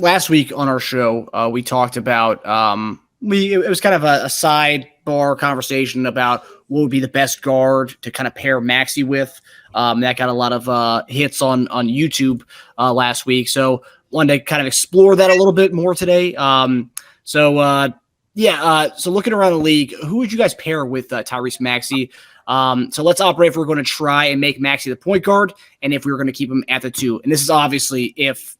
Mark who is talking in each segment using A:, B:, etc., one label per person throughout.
A: last week on our show, we talked about it was kind of a sidebar conversation about what would be the best guard to kind of pair Maxey with. That got a lot of hits on YouTube last week. So wanted to kind of explore that a little bit more today. So looking around the league, who would you guys pair with Tyrese Maxey? So let's operate if we're going to try and make Maxey the point guard and if we were going to keep him at the 2. And this is obviously if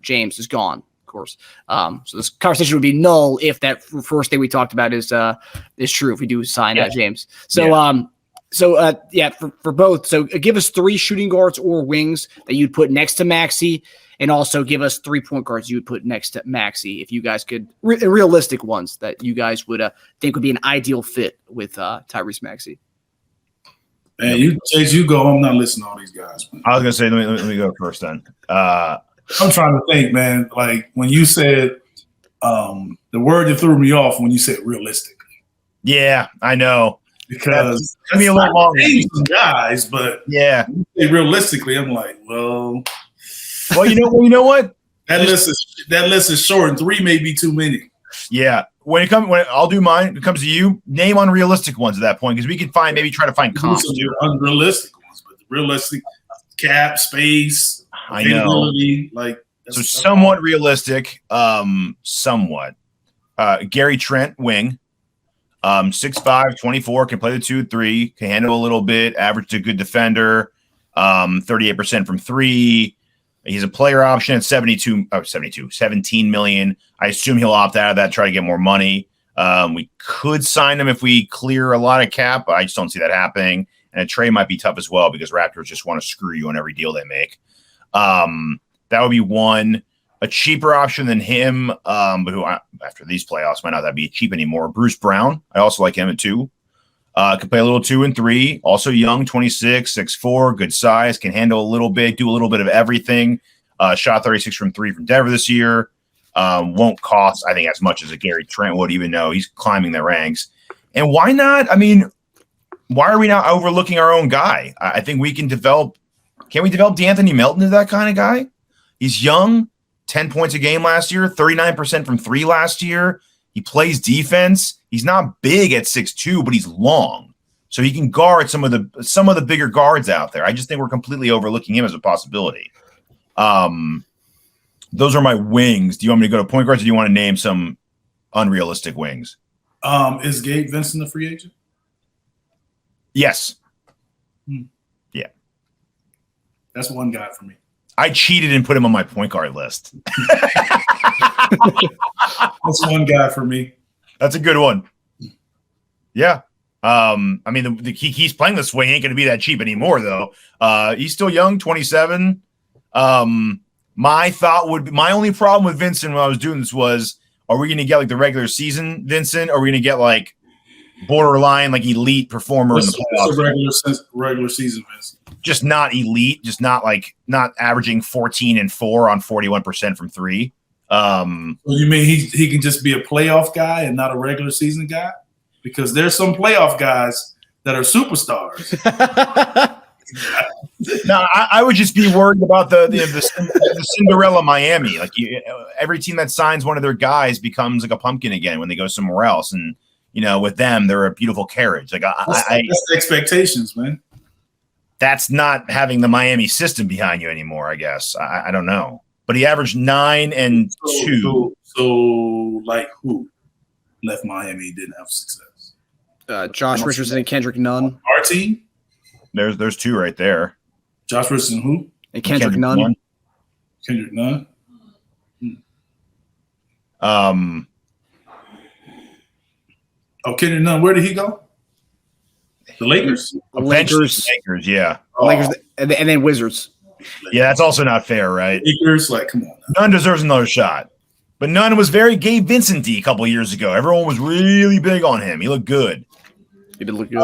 A: James is gone, of course. So this conversation would be null if that first thing we talked about is true, if we do sign James. So for both. So give us 3 shooting guards or wings that you'd put next to Maxey, and also give us 3 point guards you would put next to Maxey if you guys could, realistic ones that you guys would think would be an ideal fit with Tyrese Maxey.
B: Man, you go. I'm not listening to all these guys, man.
C: I was gonna say, let me go first then.
B: I'm trying to think, man. Like when you said the word that threw me off when you said realistic.
C: Yeah, I know.
B: Because
C: I mean, a little longer.
B: Some guys, but
C: yeah,
B: realistically, I'm like, well,
C: you know what?
B: That list is short, and 3 may be too many.
C: Yeah. When I'll do mine, when it comes to you, name unrealistic ones at that point, because we can try to find comps.
B: Unrealistic ones, but the realistic cap space, availability, like
C: so somewhat realistic. Somewhat. Gary Trent, wing, 6'5", 24, can play the 2-3, can handle a little bit, average a good defender, 38% from 3. He's a player option at 17 million. I assume he'll opt out of that, try to get more money. We could sign him if we clear a lot of cap, but I just don't see that happening. And a trade might be tough as well because Raptors just want to screw you on every deal they make. That would be one. A cheaper option than him, but who after these playoffs might not be cheap anymore. Bruce Brown. I also like him at 2. Could play a little 2 and 3. Also young, 26, 6'4", good size, can handle a little bit, do a little bit of everything. Shot 36 from 3 from Denver this year. Won't cost, I think, as much as a Gary Trent would, even though he's climbing the ranks. And why not? I mean, why are we not overlooking our own guy? I think we can develop. Can we develop D'Anthony Melton into that kind of guy? He's young, 10 points a game last year, 39% from 3 last year. He plays defense. He's not big at 6'2", but he's long. So he can guard some of the bigger guards out there. I just think we're completely overlooking him as a possibility. Those are my wings. Do you want me to go to point guards, or do you want to name some unrealistic wings?
B: Is Gabe Vincent a free agent?
C: Yes.
B: Yeah. That's one guy for me.
C: I cheated and put him on my point guard list.
B: That's one guy for me.
C: That's a good one. Yeah. I mean, he's playing this way. He ain't going to be that cheap anymore, though. He's still young, 27. My only problem with Vincent when I was doing this was, are we going to get like the regular season Vincent? Or are we going to get like borderline, like elite performer in the playoffs?
B: Regular season Vincent.
C: Just not elite, just not averaging 14 and 4 on 41% from 3.
B: You mean he can just be a playoff guy and not a regular season guy? Because there's some playoff guys that are superstars.
C: No, I would just be worried about the Cinderella Miami. Like every team that signs one of their guys becomes like a pumpkin again when they go somewhere else, and with them they're a beautiful carriage. Like
B: that's the expectations, man.
C: That's not having the Miami system behind you anymore, I guess. I don't know. But he averaged 9 and 2.
B: So like who left Miami didn't have success?
A: Josh Richardson and Kendrick Nunn.
B: Our team?
C: There's 2 right there.
B: Josh Richardson who?
A: And Kendrick Nunn.
B: Kendrick Nunn? Kendrick Nunn, where did he go? The Lakers?
C: Lakers, yeah.
A: Lakers, and then Wizards.
C: Yeah, that's also not fair, right?
B: Lakers, like, come on.
C: Nunn deserves another shot. But Nunn was very Gabe Vincent-y a couple of years ago. Everyone was really big on him. He looked good.
A: He did look good.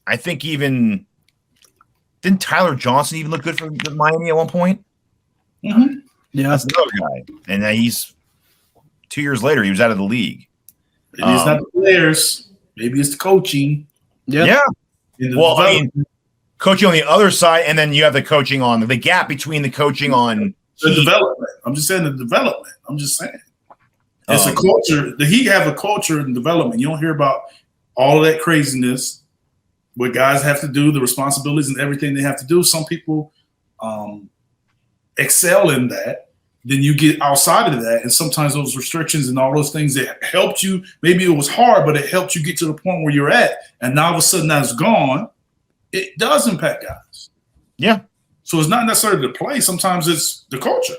C: I think didn't Tyler Johnson even look good for Miami at one point?
B: Mm-hmm.
A: Yeah.
C: That's another guy. And he's 2 years later, he was out of the league.
B: Maybe it's not the players. Maybe it's the coaching.
C: Yeah. Well, I mean, coaching on the other side, and then you have the coaching on the gap between the coaching on
B: The development. I'm just saying the development. I'm just saying. It's a culture. The Heat have a culture and development. You don't hear about all of that craziness, what guys have to do, the responsibilities and everything they have to do. Some people excel in that. Then you get outside of that, and sometimes those restrictions and all those things that helped you, maybe it was hard, but it helped you get to the point where you're at, and now all of a sudden that's gone, it does impact guys.
C: Yeah.
B: So it's not necessarily the play. Sometimes it's the culture.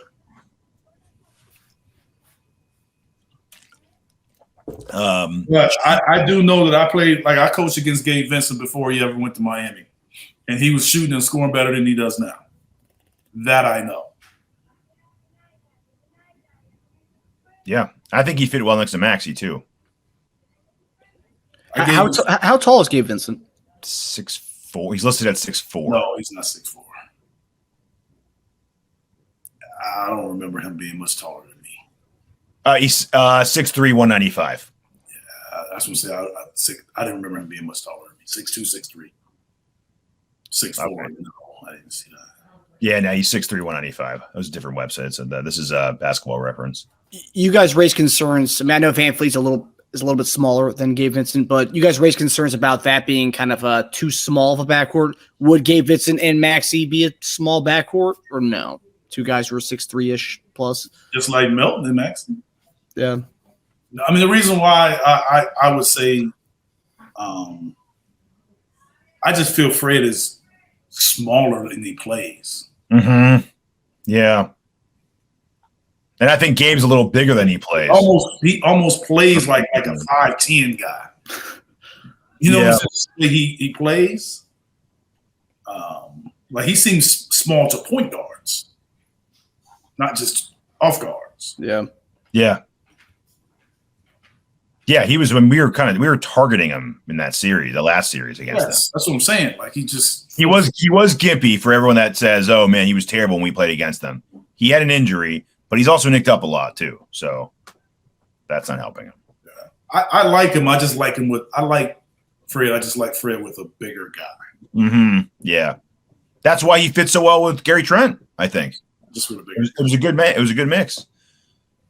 B: But I do know that I coached against Gabe Vincent before he ever went to Miami, and he was shooting and scoring better than he does now. That I know.
C: Yeah, I think he fit well next to Maxey too.
A: How tall is Gabe Vincent?
C: 6'4". He's listed at 6'4".
B: No, he's not 6'4". I don't remember him being much taller than me.
C: He's 6'3", 195.
B: Yeah, that's what I'm saying. I didn't remember him being much taller than me. 6'2", 6'3". 6'4".
C: Okay.
B: No, I didn't see that.
C: Yeah, no, he's 6'3", 195. That was a different website that said that. This is a Basketball Reference.
A: You guys raised concerns. I mean, I know Van Fleet's a little bit smaller than Gabe Vincent, but you guys raised concerns about that being kind of too small of a backcourt. Would Gabe Vincent and Maxey be a small backcourt, or no? Two guys who are 6'3" plus,
B: just like Melton and Maxey.
A: Yeah.
B: I mean, the reason why I would say, I just feel Fred is smaller than he plays.
C: Mm-hmm. Yeah. And I think Gabe's a little bigger than he plays.
B: He almost plays like a 5'10" guy. You know what he plays? Like he seems small to point guards, not just off guards.
A: Yeah.
C: Yeah. Yeah, he was when we were targeting him in that series, the last series against them.
B: That's what I'm saying. Like he
C: was gimpy for everyone that says, "Oh man, he was terrible when we played against them." He had an injury, but he's also nicked up a lot too, so that's not helping him.
B: Yeah. I like him. I just like him I like Fred. I just like Fred with a bigger guy.
C: Mm-hmm. Yeah, that's why he fits so well with Gary Trent. I think
B: just with a bigger.
C: It was a good It was a good mix.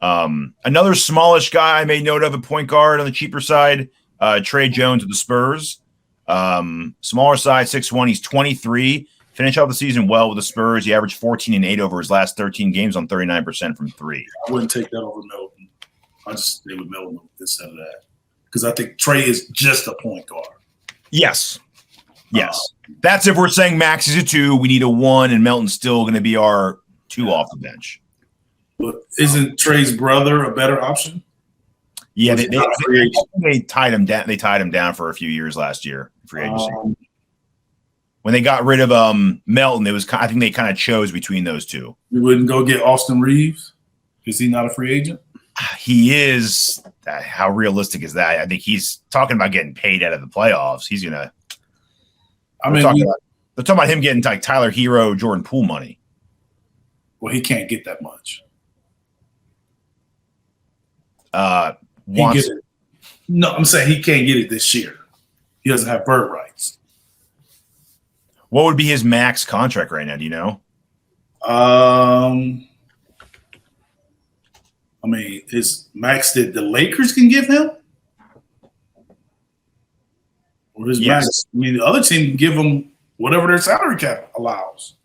C: Another smallish guy I made note of, a point guard on the cheaper side, Trey Jones of the Spurs. Smaller side, 6'1". He's 23. Finished off the season well with the Spurs. He averaged 14 and 8 over his last 13 games on 39% from three.
B: I wouldn't take that over Melton. I just stay with Melton instead of that because I think Trey is just a point guard.
C: Yes. That's if we're saying Max is a 2, we need a 1, and Melton's still going to be our 2 off the bench.
B: But isn't Trey's brother a better option?
C: Yeah, they tied him down. They tied him down for a few years last year in free agency. When they got rid of Melton, I think they kind of chose between those two.
B: You wouldn't go get Austin Reeves? Is he not a free agent?
C: He is. How realistic is that? I think he's talking about getting paid out of the playoffs. He's gonna. They're talking about him getting like Tyler Hero, Jordan Poole money.
B: Well, he can't get that much. No, I'm saying he can't get it this year. He doesn't have bird rights.
C: What would be his max contract right now? Do you know?
B: I mean, his max that the Lakers can give him? Or his max? I mean, the other team can give him whatever their salary cap allows.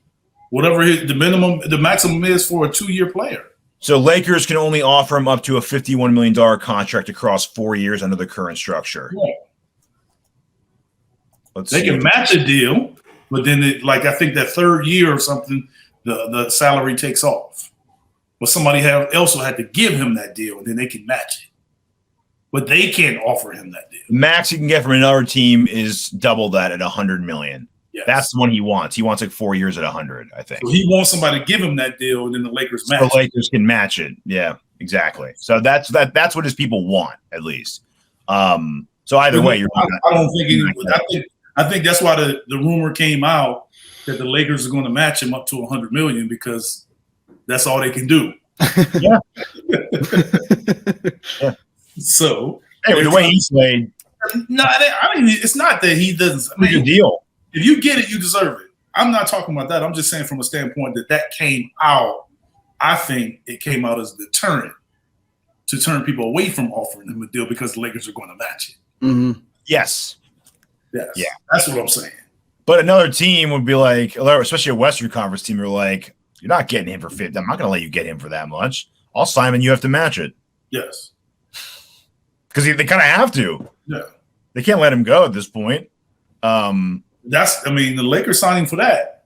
B: Whatever the maximum is for a 2-year player.
C: So Lakers can only offer him up to a $51 million contract across 4 years under the current structure.
B: Yeah. They can match a deal, but then I think that 3rd year or something, the salary takes off. But somebody else will have to give him that deal, and then they can match it. But they can't offer him that deal.
C: Max he can get from another team is double that at $100 million.
B: Yes.
C: That's the one he wants. He wants like 4 years at 100, I think.
B: So he wants somebody to give him that deal, and then the Lakers match.
C: The Lakers can match it. Yeah, exactly. So that's what his people want, at least. So either way,
B: I don't think I think that's why the rumor came out that the Lakers are going to match him up to $100 million because that's all they can do.
C: Yeah.
B: Yeah. So
C: anyway, the way he's played.
B: No, I mean it's not that he doesn't. I mean,
C: good deal.
B: If you get it, you deserve it. I'm not talking about that. I'm just saying from a standpoint that came out I think it came out as a deterrent to turn people away from offering him a deal because the Lakers are going to match it.
A: Mm-hmm.
C: Yes.
B: Yes.
C: Yeah.
B: That's what I'm saying.
C: But another team would be like, especially a Western Conference team, you're like, you're not getting him for 50. I'm not going to let you get him for that much. I'll sign him and you have to match it.
B: Yes.
C: Because they kind of have to.
B: Yeah.
C: They can't let him go at this point.
B: The Lakers signing for that.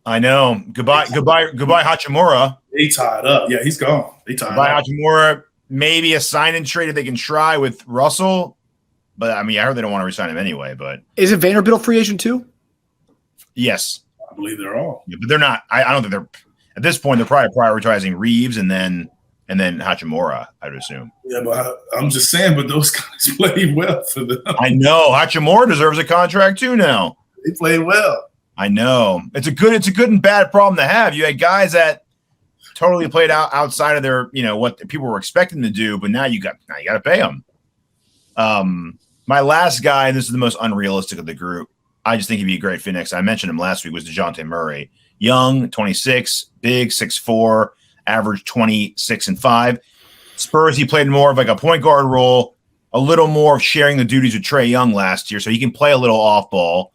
C: I know. Goodbye, Hachimura.
B: They tied up. Yeah, he's gone. They tied
C: Goodbye,
B: up.
C: Hachimura. Maybe a sign and trade if they can try with Russell. But I heard they don't want to resign him anyway. But
A: is it Vanderbilt free agent too?
B: I
C: Yes.
B: believe they're all.
C: Yeah, but they're not. I don't think they're at this point. They're probably prioritizing Reeves and then Hachimura, I would assume.
B: Yeah, but I'm just saying. But those guys played well for them.
C: I know Hachimura deserves a contract too now.
B: They played well.
C: I know it's a good and bad problem to have. You had guys that totally played outside of their what people were expecting to do, but now you got to pay them. My last guy, and this is the most unrealistic of the group. I just think he'd be a great fit next. I mentioned him last week, was Dejounte Murray. Young, 26, big, 6'4", average 26 and 5. Spurs, he played more of like a point guard role, a little more of sharing the duties with Trae Young last year, so he can play a little off ball.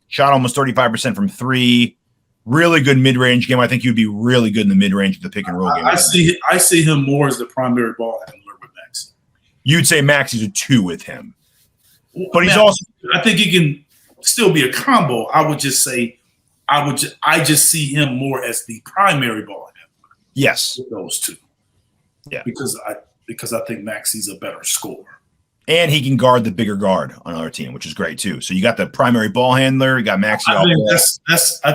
C: Shot almost 35% from 3. Really good mid-range game. I think he'd be really good in the mid-range of the pick and roll game.
B: I see him more as the primary ball handler with Maxey.
C: You'd say Maxey's a 2 with him. But he's also –
B: I think he can still be a combo. I would just say I just see him more as the primary ball handler.
C: Yes.
B: With those two.
C: Yeah.
B: Because I think Maxey's a better scorer.
C: And he can guard the bigger guard on our team, which is great too. So you got the primary ball handler, you got Maxey.
B: I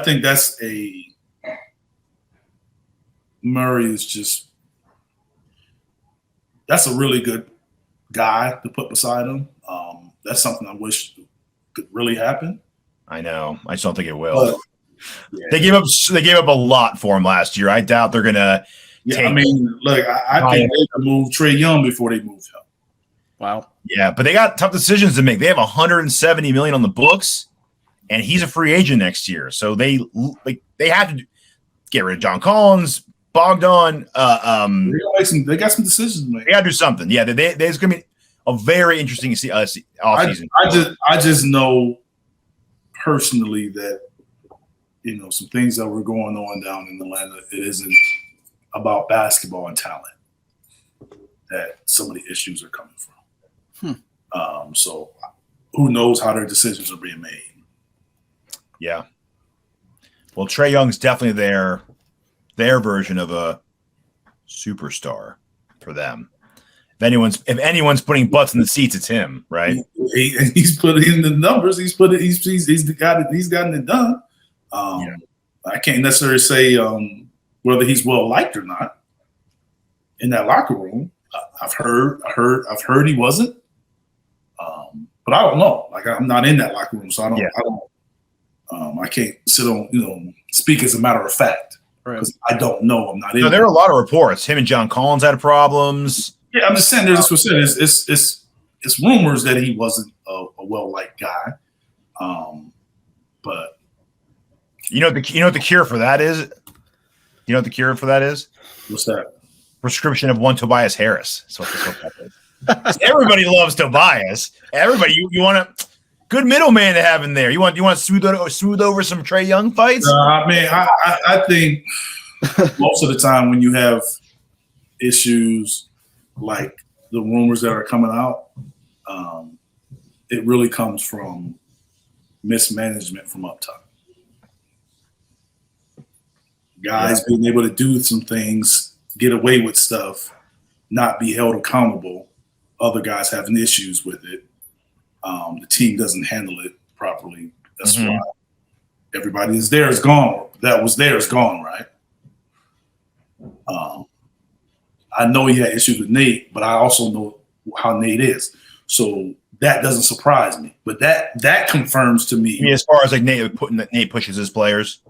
B: think that's a Murray is just that's a really good guy to put beside him. That's something I wish could really happen.
C: I know. I just don't think it will.
B: But, yeah.
C: They gave up a lot for him last year. I doubt they're gonna.
B: I think they could move Trae Young before they move him.
A: Wow.
C: Yeah, but they got tough decisions to make. They have $170 million on the books, and he's a free agent next year. So they have to get rid of John Collins, Bogdan.
B: They got some decisions to make.
C: They got to do something. Yeah, there's going to be a very interesting offseason.
B: I just know personally that some things that were going on down in Atlanta. It isn't about basketball and talent that some of the issues are coming from. So who knows how their decisions are being made?
C: Yeah. Well, Trae Young's definitely their version of a superstar for them. If anyone's putting butts in the seats, it's him, right?
B: He's putting in the numbers. He's gotten it done. I can't necessarily say whether he's well liked or not in that locker room. I've heard he wasn't. But I don't know. Like, I'm not in that locker room, so I can't sit on, speak as a matter of fact because I don't know. I'm not in.
C: So there are a lot of reports. Him and John Collins had problems.
B: Yeah, I'm just saying. It's rumors that he wasn't a well-liked guy. But
C: you know what the cure for that is? You know what the cure for that is?
B: What's that?
C: Prescription of one Tobias Harris. That's what that is. Everybody loves Tobias. Everybody, you want a good middleman to have in there. You want to smooth over some Trae Young fights?
B: I think most of the time when you have issues like the rumors that are coming out, it really comes from mismanagement from up top. Guys being able to do some things, get away with stuff, not be held accountable. Other guys having issues with it. The team doesn't handle it properly. That's why everybody is there is gone. That was there is gone, right? I know he had issues with Nate, but I also know how Nate is. So that doesn't surprise me. But that confirms to me.
C: As far as like Nate pushes his players.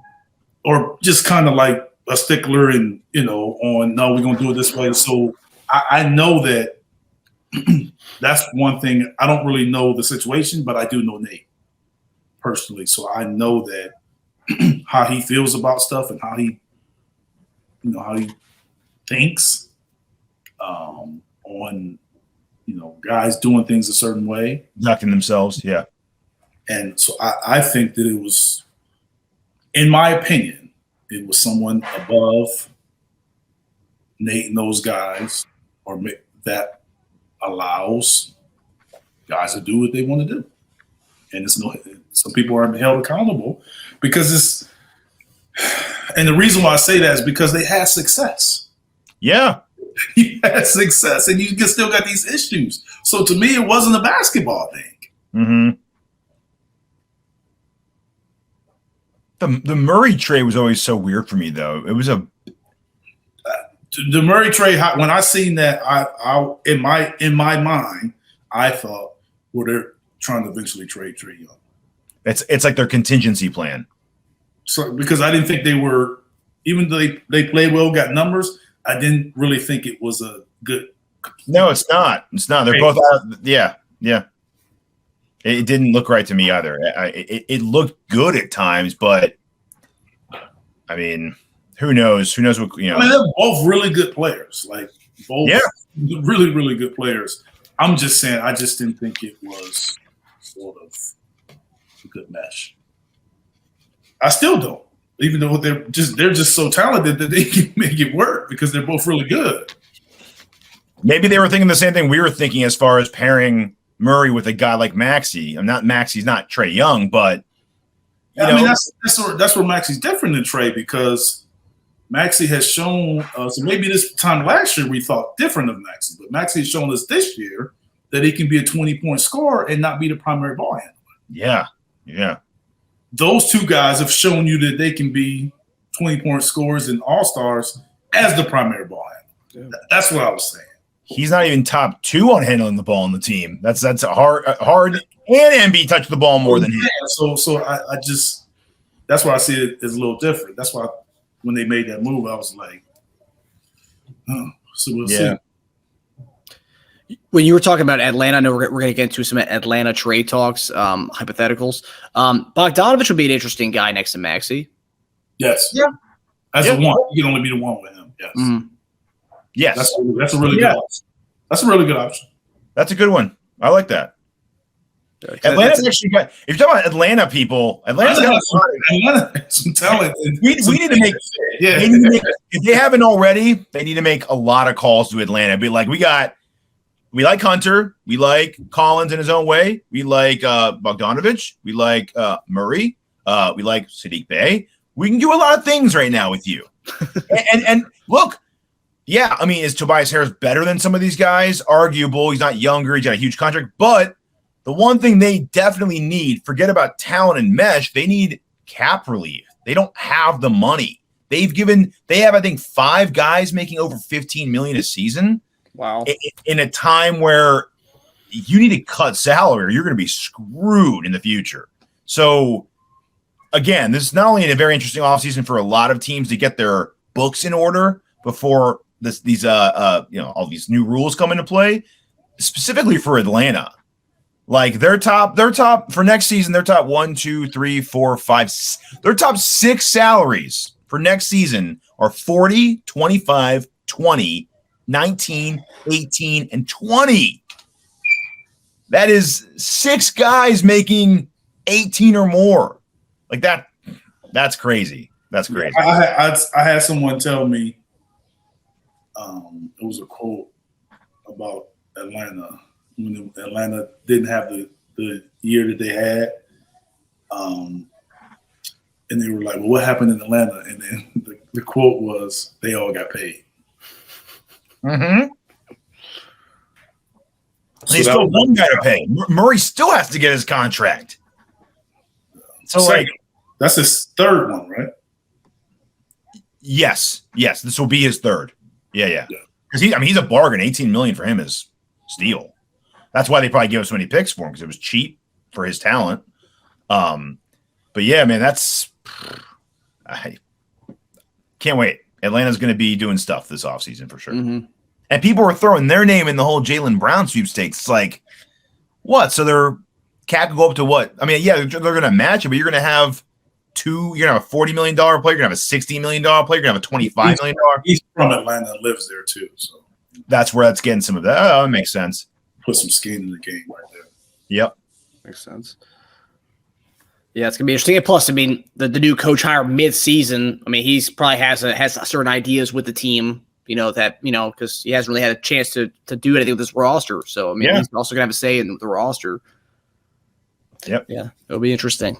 B: Or just kind of like a stickler and, on, no, we're going to do it this way. So I know that that's one thing. I don't really know the situation, but I do know Nate personally. So I know that how he feels about stuff and how he thinks on guys doing things a certain way,
C: Ducking themselves. Yeah.
B: and so I think that it was, in my opinion, it was someone above Nate and those guys, or that allows guys to do what they want to do, and some people aren't held accountable because it's. And the reason why I say that is because they had success.
C: Yeah.
B: He had success, and you still got these issues. So to me, it wasn't a basketball thing.
C: The Murray trade was always so weird for me, though. It was the
B: Murray trade. When I seen that, I in my mind, I thought, well, they're trying to eventually trade Trae Young.
C: It's like their contingency plan.
B: So because I didn't think they were, even though they played well, got numbers, I didn't really think it was a good.
C: No, it's not. It's not. They're both out. Yeah. It didn't look right to me either. It looked good at times, but I mean, who knows? Who knows what
B: I mean, they're both really good players. Like both, really, really good players. I'm just saying, I just didn't think it was sort of a good mesh. I still don't, even though they're just so talented that they can make it work because they're both really good.
C: Maybe they were thinking the same thing we were thinking as far as pairing Murray with a guy like Maxey. Maxey's not Trae Young, but
B: I mean that's where Maxey's different than Trae, because Maxey has shown us. So maybe this time last year we thought different of Maxey, but Maxey has shown us this year that he can be a 20-point scorer and not be the primary ball handler.
C: Yeah.
B: Those two guys have shown you that they can be 20-point scorers and all-stars as the primary ball handler. Yeah. That's what I was saying.
C: He's not even top 2 on handling the ball on the team. That's a hard, and Embiid touch the ball more than him.
B: So I just, that's why I see it as a little different. That's why when they made that move, I was like, so we'll see.
A: When you were talking about Atlanta, I know we're going to get into some Atlanta trade talks, hypotheticals. Bogdanovich would be an interesting guy next to Maxey.
B: Yes. Yeah. As a one, you can only be the one with him. Yes. Mm-hmm.
C: Yes.
B: That's a really good option. That's a really good option.
C: That's a good one. I like that. Atlanta's actually got. If you're talking about Atlanta people, Atlanta's got
B: some talent.
C: We need to make. Yeah. If they haven't already, they need to make a lot of calls to Atlanta. Be like, we like Hunter. We like Collins in his own way. We like Bogdanovich. We like Murray. We like Sadiq Bey. We can do a lot of things right now with you. and look, yeah, I mean, is Tobias Harris better than some of these guys? Arguable. He's not younger. He's got a huge contract. But the one thing they definitely need, forget about talent and mesh, they need cap relief. They don't have the money. They have, I think, 5 guys making over $15 million a season.
A: Wow.
C: In a time where you need to cut salary or you're going to be screwed in the future. So, again, this is not only a very interesting offseason for a lot of teams to get their books in order before all these new rules come into play, specifically for Atlanta. Like their top for next season, their top 1, 2, 3, 4, 5, their top 6 salaries for next season are 40, 25, 20, 19, 18, and 20. That is 6 guys making 18 or more. Like that. That's crazy. That's crazy.
B: I had someone tell me it was a quote about Atlanta when Atlanta didn't have the year that they had. And they were like, well, what happened in Atlanta? And then the quote was, they all got paid.
C: Mm-hmm. So he's still one guy to pay. Murray still has to get his contract. So
B: that's his third one, right?
C: Yes. This will be his third. Yeah. Because he's a bargain. $18 million for him is steal. That's why they probably gave us so many picks for him, because it was cheap for his talent. But yeah, man, I can't wait. Atlanta's going to be doing stuff this offseason for sure. Mm-hmm. And people were throwing their name in the whole Jaylen Brown sweepstakes. It's like, what? So their cap could go up to what? I mean, yeah, they're going to match it, but you're going to have you're gonna have a $40 million player, you're gonna have a $60 million player, you're gonna have a $25 million.
B: He's from Atlanta and lives there too, so
C: that's where that's getting some of that. Oh, that makes sense.
B: Put some skin in the game right there.
C: Yep.
A: Makes sense. Yeah, it's gonna be interesting. And plus, I mean, the new coach hire mid-season. I mean, he's probably has certain ideas with the team. Because he hasn't really had a chance to do anything with this roster. So I mean, he's also gonna have a say in the roster.
C: Yep.
A: Yeah, it'll be interesting.